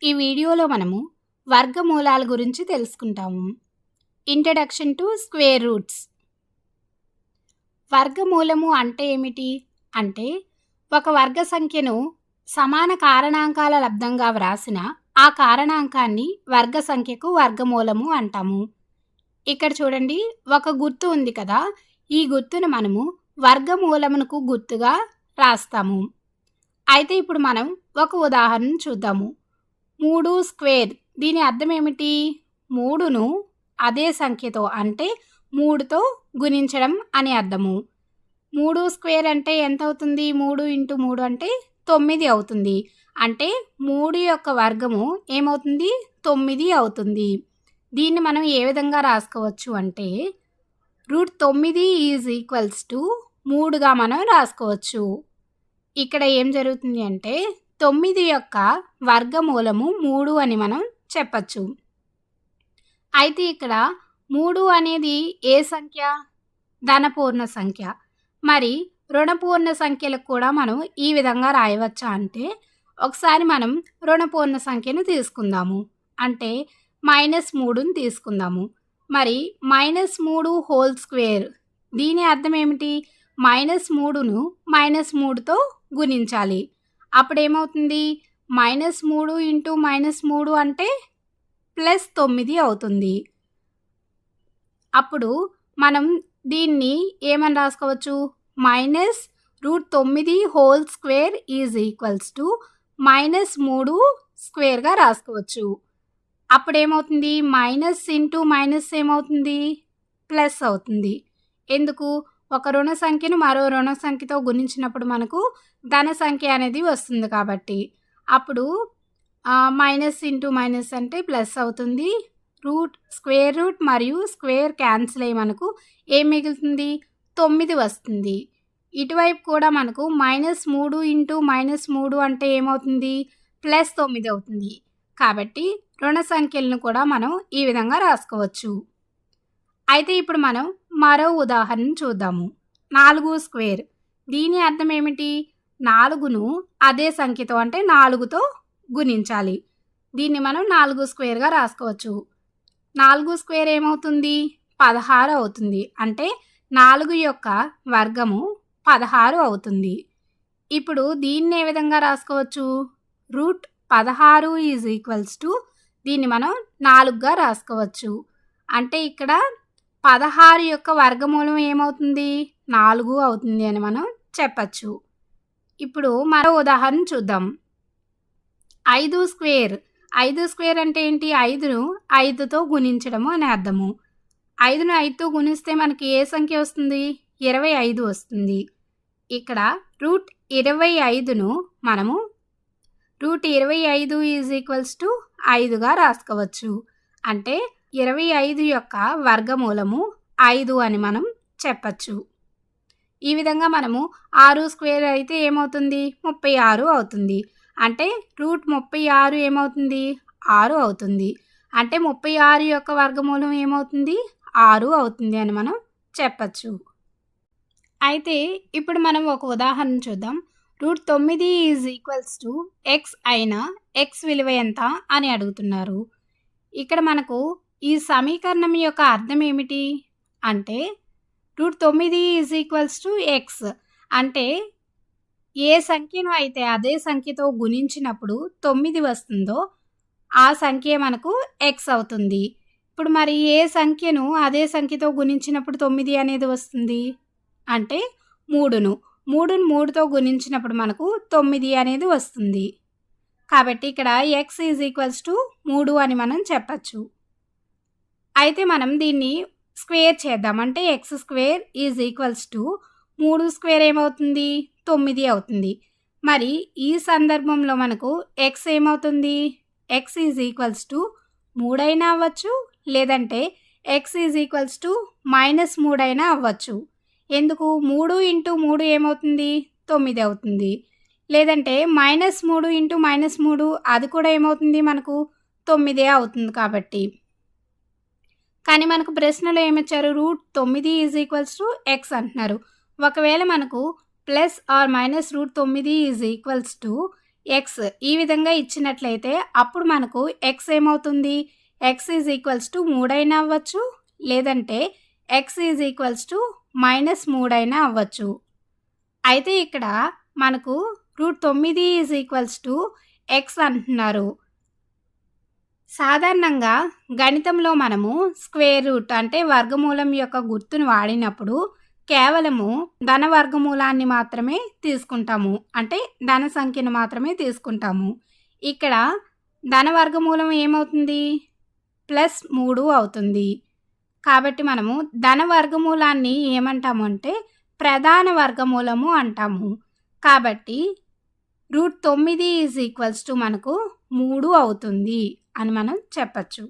ఈ వీడియోలో మనము వర్గమూలాల గురించి తెలుసుకుంటాము. Introduction to square roots. వర్గమూలము అంటే ఏమిటి అంటే ఒక వర్గ సంఖ్యను సమాన కారణాంకాల లబ్దంగా వ్రాసిన ఆ కారణాంకాన్ని వర్గ సంఖ్యకు వర్గమూలము అంటాము. ఇక్కడ చూడండి, ఒక గుర్తు ఉంది కదా, ఈ గుర్తును మనము వర్గమూలమునకు గుర్తుగా రాస్తాము. అయితే ఇప్పుడు మనం ఒక ఉదాహరణ చూద్దాము. 3 స్క్వేర్. దీని అర్థం ఏమిటి? 3ను అదే సంఖ్యతో అంటే 3తో గుణించడం అని అర్థము. 3 స్క్వేర్ అంటే ఎంత అవుతుంది? 3 ఇంటూ 3 అంటే 9 అవుతుంది. అంటే 3 యొక్క వర్గము ఏమవుతుంది? 9 అవుతుంది. దీన్ని మనం ఏ విధంగా రాసుకోవచ్చు అంటే √9 ఈజ్ ఈక్వల్స్ టు 3గా మనం రాసుకోవచ్చు. ఇక్కడ ఏం జరుగుతుంది అంటే 9 యొక్క వర్గమూలము 3 అని మనం చెప్పచ్చు. అయితే ఇక్కడ 3 అనేది ఏ సంఖ్య? ధనపూర్ణ సంఖ్య. మరి రుణపూర్ణ సంఖ్యలకు కూడా మనం ఈ విధంగా రాయవచ్చా అంటే ఒకసారి మనం రుణపూర్ణ సంఖ్యను తీసుకుందాము. అంటే -3ని తీసుకుందాము. మరి -3 హోల్ స్క్వేర్. దీని అర్థం ఏమిటి? -3ను -3తో గుణించాలి. అప్పుడేమవుతుంది? -3 ఇంటూ -3 అంటే +9 అవుతుంది. అప్పుడు మనం దీన్ని ఏమని రాసుకోవచ్చు? -√9 whole square is equals to -3 స్క్వేర్గా రాసుకోవచ్చు. అప్పుడేమవుతుంది? మైనస్ ఇంటూ మైనస్ ఏమవుతుంది? ప్లస్ అవుతుంది. ఎందుకు? ఒక రుణ సంఖ్యను మరో రుణ సంఖ్యతో గుణించినప్పుడు మనకు ధన సంఖ్య అనేది వస్తుంది కాబట్టి. అప్పుడు మైనస్ ఇంటూ మైనస్ అంటే ప్లస్ అవుతుంది. స్క్వేర్ రూట్ మరియు స్క్వేర్ క్యాన్సిల్ అయ్యి మనకు ఏం మిగులుతుంది? 9 వస్తుంది. ఇటువైపు కూడా మనకు -3 ఇంటూ -3 అంటే ఏమవుతుంది? +9 అవుతుంది. కాబట్టి రుణ సంఖ్యలను కూడా మనం ఈ విధంగా రాసుకోవచ్చు. అయితే ఇప్పుడు మనం మరో ఉదాహరణ చూద్దాము. 4 స్క్వేర్. దీని అర్థం ఏమిటి? 4ను అదే సంఖ్యతో అంటే 4తో గుణించాలి. దీన్ని మనం 4 స్క్వేర్గా రాసుకోవచ్చు. 4 స్క్వేర్ ఏమవుతుంది? 16 అవుతుంది. అంటే 4 యొక్క వర్గము 16 అవుతుంది. ఇప్పుడు దీన్ని ఏ విధంగా రాసుకోవచ్చు? √16 ఈజ్ ఈక్వల్స్ టు దీన్ని మనం 4గా రాసుకోవచ్చు. అంటే ఇక్కడ 16 యొక్క వర్గమూలం ఏమవుతుంది? 4 అవుతుంది అని మనం చెప్పచ్చు. ఇప్పుడు మరో ఉదాహరణ చూద్దాం. 5 స్క్వేర్. 5 స్క్వేర్ అంటే ఏంటి? 5ను 5తో గుణించడము అని అర్థము. 5ను 5తో గుణిస్తే మనకి ఏ సంఖ్య వస్తుంది? 25 వస్తుంది. ఇక్కడ √25ను మనము √25 ఈజ్ ఈక్వల్స్ టు 5గా రాసుకోవచ్చు. అంటే 25 యొక్క వర్గమూలము 5 అని మనం చెప్పచ్చు. ఈ విధంగా మనము 6 స్క్వేర్ అయితే ఏమవుతుంది? 36 అవుతుంది. అంటే √36 ఏమవుతుంది? 6 అవుతుంది. అంటే 36 యొక్క వర్గమూలం ఏమవుతుంది? 6 అవుతుంది అని మనం చెప్పచ్చు. అయితే ఇప్పుడు మనం ఒక ఉదాహరణ చూద్దాం. √9 ఈజ్ ఈక్వల్స్ టు x అయిన x విలువ ఎంత అని అడుగుతున్నారు. ఇక్కడ మనకు ఈ సమీకరణం యొక్క అర్థం ఏమిటి అంటే √9 ఈజ్ ఈక్వల్స్ టు x అంటే ఏ సంఖ్యను అయితే అదే సంఖ్యతో గుణించినప్పుడు 9 వస్తుందో ఆ సంఖ్య మనకు x అవుతుంది. ఇప్పుడు మరి ఏ సంఖ్యను అదే సంఖ్యతో గుణించినప్పుడు 9 అనేది వస్తుంది అంటే 3ను 3తో గుణించినప్పుడు మనకు 9 అనేది వస్తుంది. కాబట్టి ఇక్కడ x ఈజ్ ఈక్వల్స్ టు 3 అని మనం చెప్పచ్చు. అయితే మనం దీన్ని స్క్వేర్ చేద్దాం. అంటే x square is equals to 3 square ఏమవుతుంది? 9 అవుతుంది. మరి ఈ సందర్భంలో మనకు x ఏమవుతుంది? x ఈజ్ ఈక్వల్స్ టు 3 అయినా అవ్వచ్చు, లేదంటే x ఈజ్ ఈక్వల్స్ టు -3 అయినా అవ్వచ్చు. ఎందుకు? 3 ఇంటూ 3 ఏమవుతుంది? 9 అవుతుంది. లేదంటే -3 ఇంటూ -3 అది కూడా ఏమవుతుంది? మనకు 9 అవుతుంది కాబట్టి. కానీ మనకు ప్రశ్నలో ఏమిచ్చారు? √9 ఈజ్ ఈక్వల్స్ టు x అంటున్నారు. ఒకవేళ మనకు +or - √9 is equals to X ఈ విధంగా ఇచ్చినట్లయితే అప్పుడు మనకు ఎక్స్ ఏమవుతుంది? ఎక్స్ ఈజ్ ఈక్వల్స్ టు 3 అయినా అవ్వచ్చు, లేదంటే ఎక్స్ ఈజ్ ఈక్వల్స్ టు -3 అయినా అవ్వచ్చు. అయితే ఇక్కడ మనకు √9 ఈజ్ ఈక్వల్స్ టు ఎక్స్ అంటున్నారు. సాధారణంగా గణితంలో మనము స్క్వేర్ రూట్ అంటే వర్గమూలం యొక్క గుర్తును వాడినప్పుడు కేవలము ధన వర్గమూలాన్ని మాత్రమే తీసుకుంటాము. అంటే ధన సంఖ్యను మాత్రమే తీసుకుంటాము. ఇక్కడ ధన వర్గమూలం ఏమవుతుంది? +3 అవుతుంది. కాబట్టి మనము ధన వర్గమూలాన్ని ఏమంటాము అంటే ప్రధాన వర్గమూలము అంటాము. కాబట్టి √9 ఈజ్ ఈక్వల్స్ టు మనకు 3 అవుతుంది అని మనం చెప్పచ్చు.